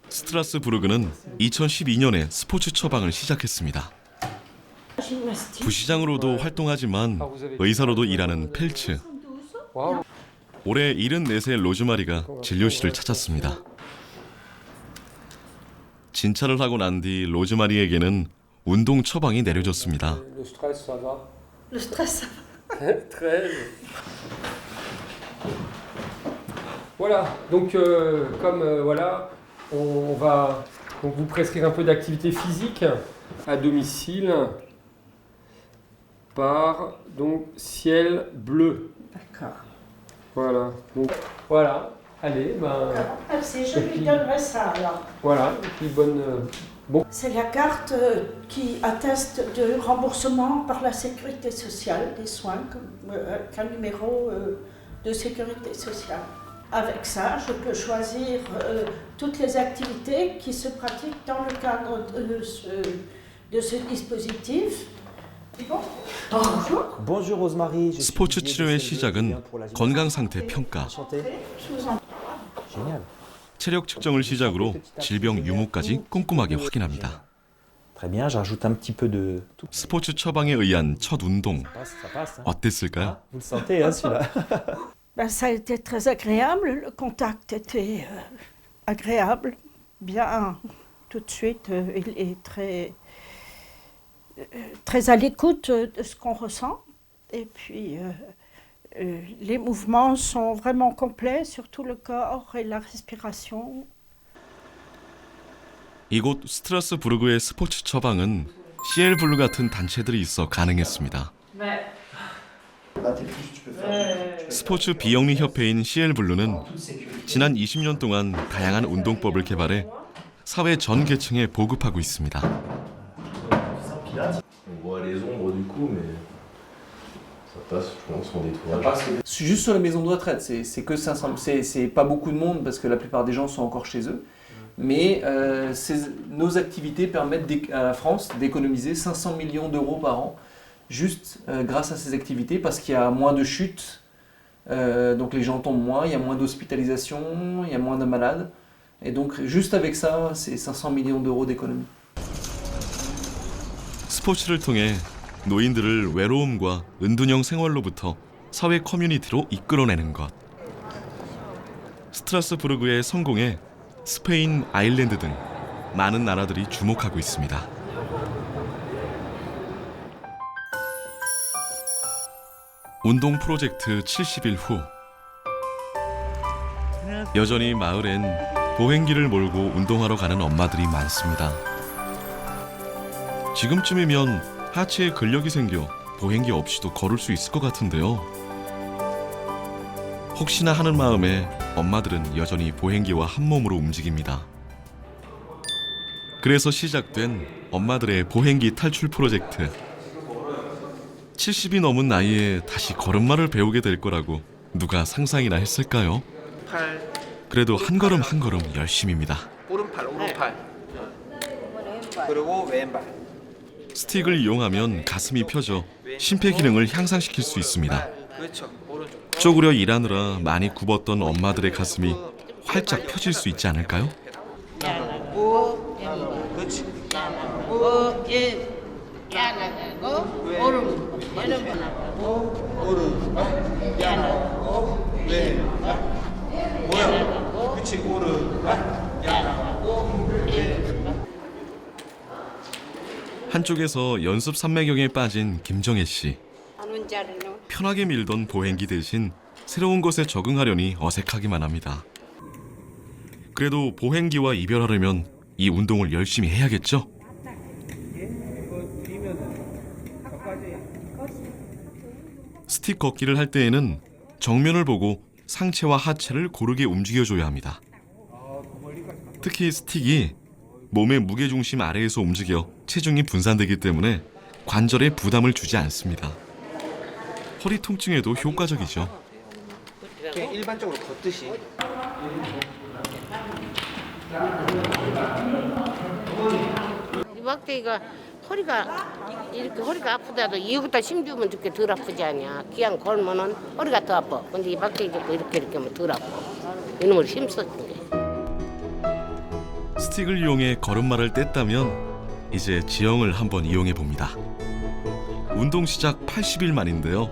스트라스부르크는 2012년에 스포츠 처방을 시작했습니다. 부시장으로도 활동하지만 의사로도 일하는 펠츠. 올해 74세 로즈마리가 진료실을 찾았습니다. 진찰을 하고 난 뒤 로즈마리에게는 운동 처방이 내려졌습니다. Le stress, ça va? Le stress, ça va. Très. Voilà, donc comme voilà, on va donc vous prescrire un peu d'activité physique à domicile par donc ciel bleu. D'accord. Voilà, donc voilà, allez, ben. Merci, je lui donnerai ça alors. Voilà, et puis bonne. Bon. C'est la carte qui atteste de remboursement par la sécurité sociale des soins, qu'un numéro de sécurité sociale. Avec ça, je peux choisir toutes les activités qui se pratiquent dans le cadre de ce dispositif. Bonjour. Bonjour Rosemary. 스포츠 치료의 시작은 건강 상태 평가. 체력 측정을 시작으로 질병 유무까지 꼼꼼하게 확인합니다. Très bien, j'ajoute un petit peu de. 스포츠 처방에 의한 첫 운동 어땠을까요? Vous le sentez, hein, celui-là. Ben, ça a été très agréable, le contact était agréable, bien tout de suite, il est très à l'écoute de ce qu'on ressent. Et puis les mouvements sont vraiment complets sur tout le corps et la respiration. 이곳 스트라스부르크의 스포츠 처방은 CL블루 같은 단체들이 있어 가능했습니다. 스포츠 비영리 협회인 CL블루는 지난 20년 동안 다양한 운동법을 개발해 사회 전 계층에 보급하고 있습니다. Juste sur les maisons de retraite, c'est que 500, c'est pas beaucoup de monde parce que la plupart des gens sont encore chez eux. Mais nos activités permettent à la France d'économiser 500 millions d'euros par an, juste grâce à ces activités, parce qu'il y a moins de chutes, donc les gens tombent moins, il y a moins d'hospitalisation, il y a moins de malades. Et donc juste avec ça, c'est 500 millions d'euros d'économie. 스포츠를 통해 노인들을 외로움과 은둔형 생활로부터 사회 커뮤니티로 이끌어내는 것. 스트라스부르크의 성공에 스페인, 아일랜드 등 많은 나라들이 주목하고 있습니다. 운동 프로젝트 70일 후 여전히 마을엔 보행기를 몰고 운동하러 가는 엄마들이 많습니다. 지금쯤이면 하체에 근력이 생겨 보행기 없이도 걸을 수 있을 것 같은데요. 혹시나 하는 마음에 엄마들은 여전히 보행기와 한 몸으로 움직입니다. 그래서 시작된 엄마들의 보행기 탈출 프로젝트. 70이 넘은 나이에 다시 걸음마를 배우게 될 거라고 누가 상상이나 했을까요? 팔, 그래도 한 걸음 한 걸음 열심입니다. 오른팔. 그리고 왼발. 스틱을 이용하면 가슴이 펴져 심폐 기능을 향상시킬 수 있습니다. 그렇죠. 오른쪽. 쪼그려 일하느라 많이 굽었던 엄마들의 가슴이 활짝 펴질 수 있지 않을까요? 오, 그렇지. 오, 예. 오른, 그렇지. 오른, 한쪽에서 연습 산매경에 빠진 김정혜 씨. 편하게 밀던 보행기 대신 새로운 것에 적응하려니 어색하기만 합니다. 그래도 보행기와 이별하려면 이 운동을 열심히 해야겠죠? 스틱 걷기를 할 때에는 정면을 보고 상체와 하체를 고르게 움직여줘야 합니다. 특히 스틱이 몸의 무게중심 아래에서 움직여 체중이 분산되기 때문에 관절에 부담을 주지 않습니다. 허리 통증에도 효과적이죠. 그냥 일반적으로 걷듯이. 이 막대기가 허리가 이렇게 허리가 아프다도 이거보다 힘주면 이렇게 덜 아프지 않냐. 그냥 걸면은 허리가 더 아파. 근데 이 막대기 잡고 이렇게 하면 덜 아파. 이놈을 힘썼던 게. 스틱을 이용해 걸음마를 뗐다면 이제 지형을 한번 이용해 봅니다. 운동 시작 80일 만인데요.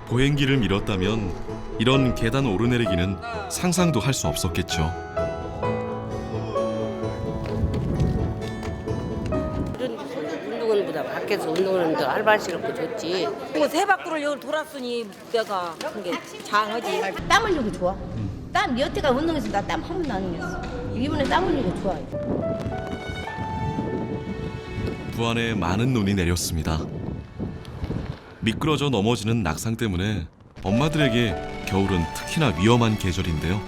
보행기를 밀었다면 이런 계단 오르내리기는 상상도 할 수 없었겠죠. 이런 운동원보다 밖에서 운동하는 더 알바스럽고 좋지. 뭐 세 바퀴를 여기 돌았으니 내가 그게 장하지. 땀 흘리고 좋아. 땀 여태가 운동해서 나 땀 한 번도 안 흘렸어. 이번에 땀 흘리고 좋아요. 부안에 많은 눈이 내렸습니다. 미끄러져 넘어지는 낙상 때문에 엄마들에게 겨울은 특히나 위험한 계절인데요.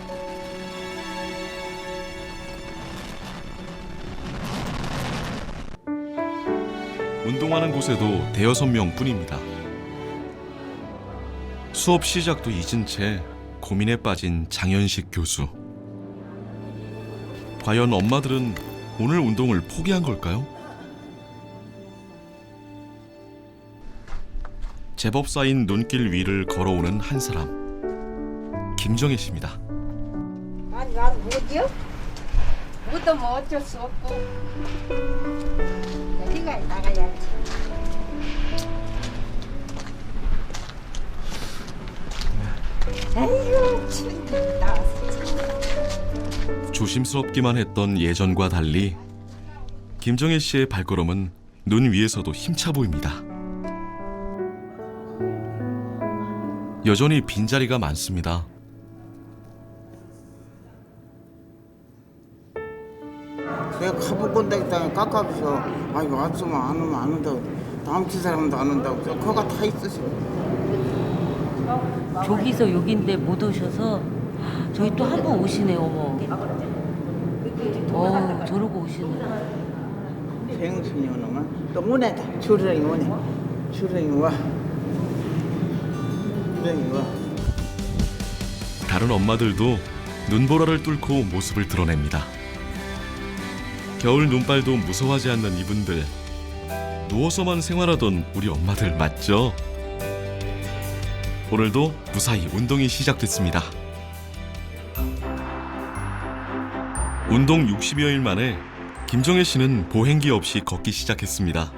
운동하는 곳에도 대여섯 명뿐입니다. 수업 시작도 잊은 채 고민에 빠진 장현식 교수. 과연 엄마들은 오늘 운동을 포기한 걸까요? 제법 쌓인 눈길 위를 걸어오는 한 사람. 김정혜 씨입니다. 아니 난 뭐지요? 뭐도 뭐 어쩔 수 없고 여기가 나가야지. 아이고 참 나왔어. 조심스럽기만 했던 예전과 달리 김정혜 씨의 발걸음은 눈 위에서도 힘차 보입니다. 여전히 빈자리가 많습니다. 내가 가볼 건데 일단 깎아서 아이고 왔으면 안 오면 안 온다고 남친 사람도 안 온다고 거가 다 있으시고 저기서 여긴데 못 오셔서 저희 또 한 번 오시네요. 어머. 저러고 오시네. 생순이 오면 또 오네다 주렁이 오네 주렁이 와 주렁이 와. 다른 엄마들도 눈보라를 뚫고 모습을 드러냅니다. 겨울 눈발도 무서워하지 않는 이분들. 누워서만 생활하던 우리 엄마들 맞죠? 오늘도 무사히 운동이 시작됐습니다. 운동 60여일 만에 김정혜 씨는 보행기 없이 걷기 시작했습니다.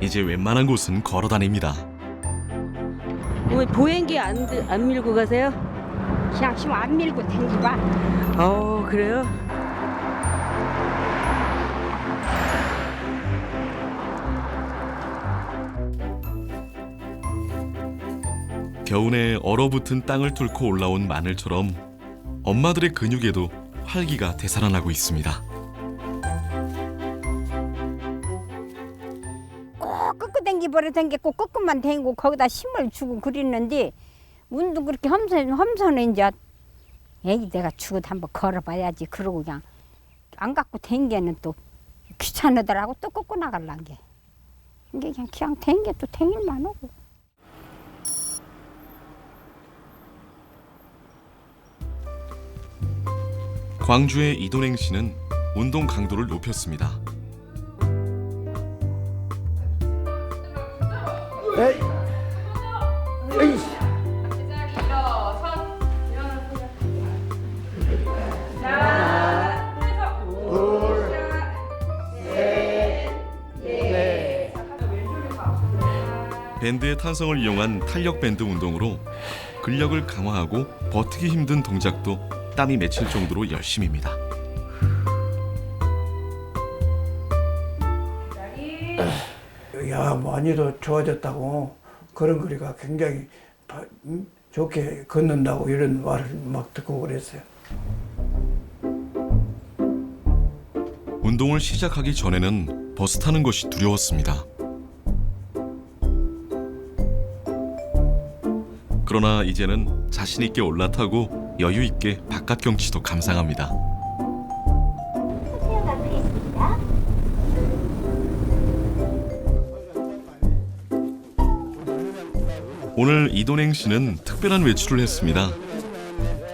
이제 웬만한 곳은 걸어 다닙니다. 왜 보행기 안 밀고 가세요? 그냥 지금 안 밀고 댕기봐. 그래요? 겨우내 얼어붙은 땅을 뚫고 올라온 마늘처럼 엄마들의 근육에도 활기가 되살아나고 있습니다. 꼭 끄끄 댕기버려 댕기고 끄끄만 댕기고 거기다 힘을 주고 그랬는데 운동 그렇게 험선해 이제 에이 내가 죽어도 한번 걸어봐야지 그러고 그냥 안 갖고 댕기는 또 귀찮으더라고 또 끄고 나갈란 게 이게 그냥 댕겨 또 댕길만 하고. 광주의 이돈행 씨는 운동 강도를 높였습니다. 밴드의 탄성을 이용한 탄력 밴드 운동으로 근력을 강화하고 버티기 힘든 동작도 땀이 맺힐 정도로 열심입니다. 야, 많이 더 좋아졌다고 그런 거리가 굉장히 좋게 걷는다고 이런 말을 막 듣고 그랬어요. 운동을 시작하기 전에는 버스 타는 것이 두려웠습니다. 그러나 이제는 자신 있게 올라타고 여유 있게 바깥 경치도 감상합니다. 오늘 이돈행 씨는 특별한 외출을 했습니다.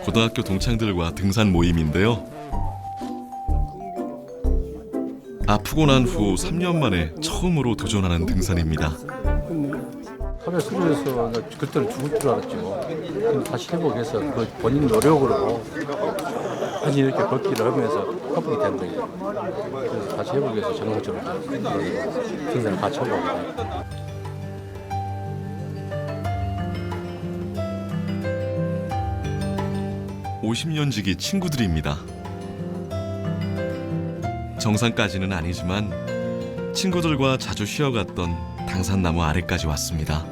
고등학교 동창들과 등산 모임인데요. 아프고 난 후 3년 만에 처음으로 도전하는 등산입니다. 하루에 쓰러져서 그때는 죽을 줄 알았지 뭐. 근데 다시 회복해서 그 본인 노력으로 다시 이렇게 걷기를 하면서 회복이 된 거예요. 그래서 다시 회복해서 정상적으로 등산을 같이 하고 있습니다. (50년) 지기 친구들입니다. 정상까지는 아니지만 친구들과 자주 쉬어갔던 당산나무 아래까지 왔습니다.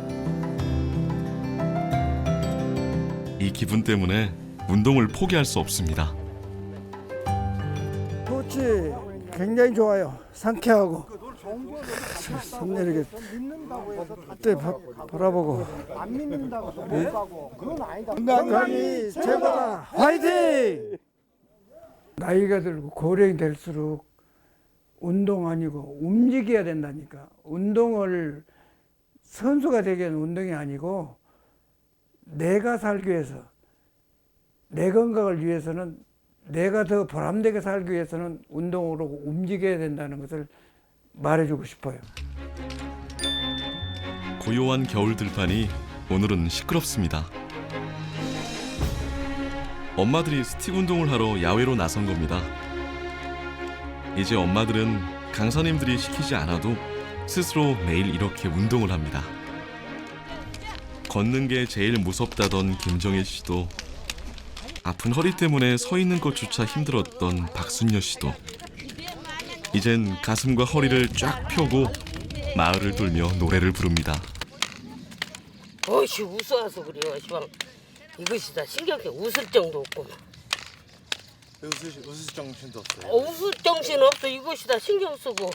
이 기분 때문에 운동을 포기할 수 없습니다. 좋지. 굉장히 좋아요. 상쾌하고. 손 내리게 때 바라보고. 안 믿는다고 네? 그건 아니다. 건강이 최고다. 화이팅! 나이가 들고 고령이 될수록 운동 아니고 움직여야 된다니까. 운동을 선수가 되기에는 운동이 아니고 내가 살기 위해서, 내 건강을 위해서는, 내가 더 보람되게 살기 위해서는 운동으로 움직여야 된다는 것을 말해주고 싶어요. 고요한 겨울 들판이 오늘은 시끄럽습니다. 엄마들이 스틱 운동을 하러 야외로 나선 겁니다. 이제 엄마들은 강사님들이 시키지 않아도 스스로 매일 이렇게 운동을 합니다. 걷는 게 제일 무섭다던 김정혜 씨도, 아픈 허리 때문에 서 있는 것조차 힘들었던 박순녀 씨도 이젠 가슴과 허리를 쫙 펴고 마을을 돌며 노래를 부릅니다. 어이씨 웃어와서 그래요. 시방 이것이 다 신경이 웃을 정도 없구나. 웃을 정신도 없어요. 웃을 정신 없어. 이것이 다 신경 쓰고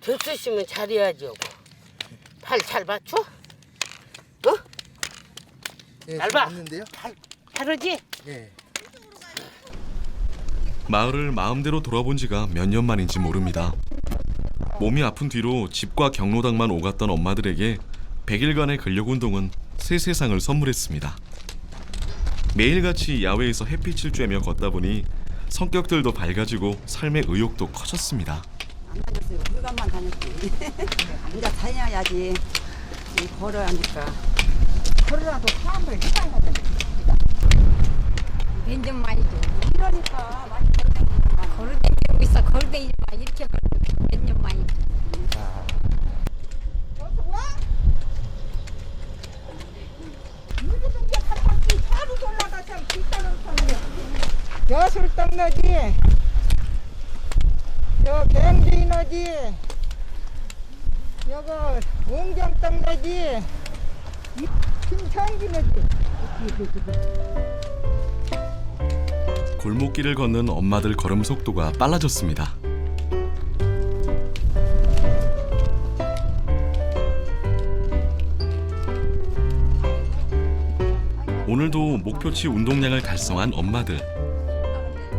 됐으시면 잘해야죠. 팔 잘 받쳐? 어? 네, 잘 봐. 맞는데요? 잘하지? 네. 마을을 마음대로 돌아본 지가 몇 년 만인지 모릅니다. 몸이 아픈 뒤로 집과 경로당만 오갔던 엄마들에게 100일간의 근력 운동은 새 세상을 선물했습니다. 매일같이 야외에서 햇빛을 쬐며 걷다 보니 성격들도 밝아지고 삶의 의욕도 커졌습니다. 안 다녔어요. 물감만 다녔지. 혼자 다녀야지. 걸어야 하니까. 걸어라도 사람들 시간이 가잖아. 벤좀 많이 줘. 이러니까 많이 걸어다니는 걸어다니고 있어. 걸어다니지 마. 이렇게 벤좀 많이 줘. 여술떡 너지, 여 갱주이 너지, 여거 웅정떡 너지. 골목길을 걷는 엄마들 걸음 속도가 빨라졌습니다. 오늘도 목표치 운동량을 달성한 엄마들.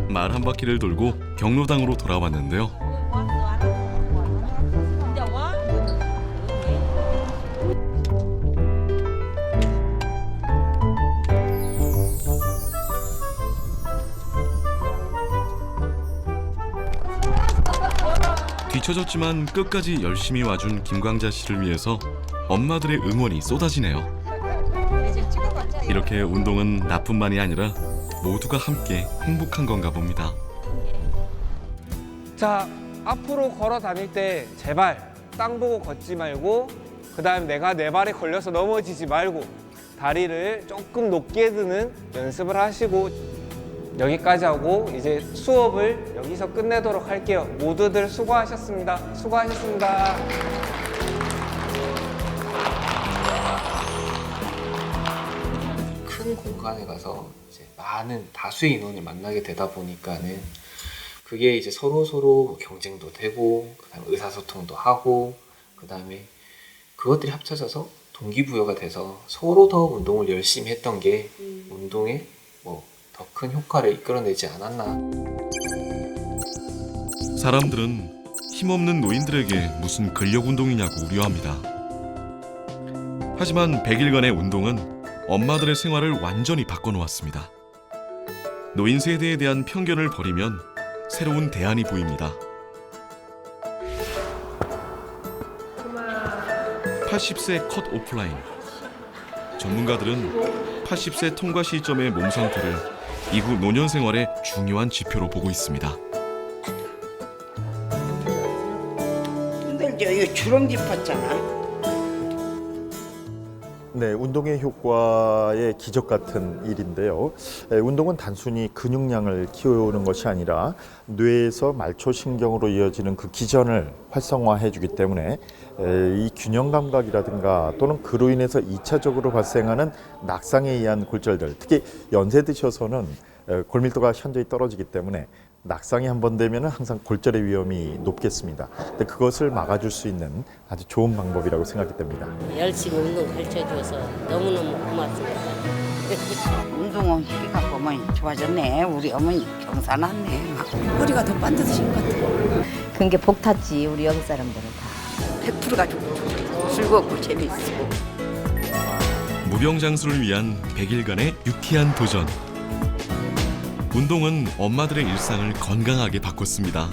말 한 바퀴를 돌고 경로당으로 돌아왔는데요. 뒤처졌지만 끝까지 열심히 와준 김광자 씨를 위해서 엄마들의 응원이 쏟아지네요. 이렇게 운동은 나뿐만이 아니라 모두가 함께 행복한 건가 봅니다. 자, 앞으로 걸어 다닐 때 제발 땅 보고 걷지 말고 그다음 내가 내 발에 걸려서 넘어지지 말고 다리를 조금 높게 드는 연습을 하시고 여기까지 하고 이제 수업을 여기서 끝내도록 할게요. 모두들 수고하셨습니다. 수고하셨습니다. 큰 공간에 가서 이제 많은 다수의 인원을 만나게 되다 보니까는 그게 이제 서로 경쟁도 되고 그다음에 의사소통도 하고 그다음에 그것들이 합쳐져서 동기부여가 돼서 서로 더 운동을 열심히 했던 게 운동에 뭐 더 큰 효과를 이끌어내지 않았나. 사람들은 힘없는 노인들에게 무슨 근력 운동이냐고 우려합니다. 하지만 100일간의 운동은 엄마들의 생활을 완전히 바꿔놓았습니다. 노인 세대에 대한 편견을 버리면 새로운 대안이 보입니다. 80세 컷 오프라인. 전문가들은 80세 통과 시점의 몸 상태를 이후 노년 생활의 중요한 지표로 보고 있습니다. 힘들죠. 이거 주렁지 팠잖아. 네, 운동의 효과의 기적 같은 일인데요. 운동은 단순히 근육량을 키우는 것이 아니라 뇌에서 말초신경으로 이어지는 그 기전을 활성화해 주기 때문에 이 균형 감각이라든가 또는 그로 인해서 2차적으로 발생하는 낙상에 의한 골절들, 특히 연세 드셔서는 골밀도가 현저히 떨어지기 때문에 낙상이 한 번 되면 항상 골절의 위험이 높겠습니다. 근데 그것을 막아줄 수 있는 아주 좋은 방법이라고 생각이 됩니다. 열심히 운동 가르쳐줘서 너무너무 고맙습니다. 운동은 해갖고 많이 좋아졌네. 우리 어머니 경사났네. 허리가 더 반듯해진 것 같아요. 그런 게 복탔지 우리 여기 사람들은 다. 100%가 좋고 즐겁고 재미있고. 무병장수를 위한 100일간의 유쾌한 도전. 운동은 엄마들의 일상을 건강하게 바꿨습니다.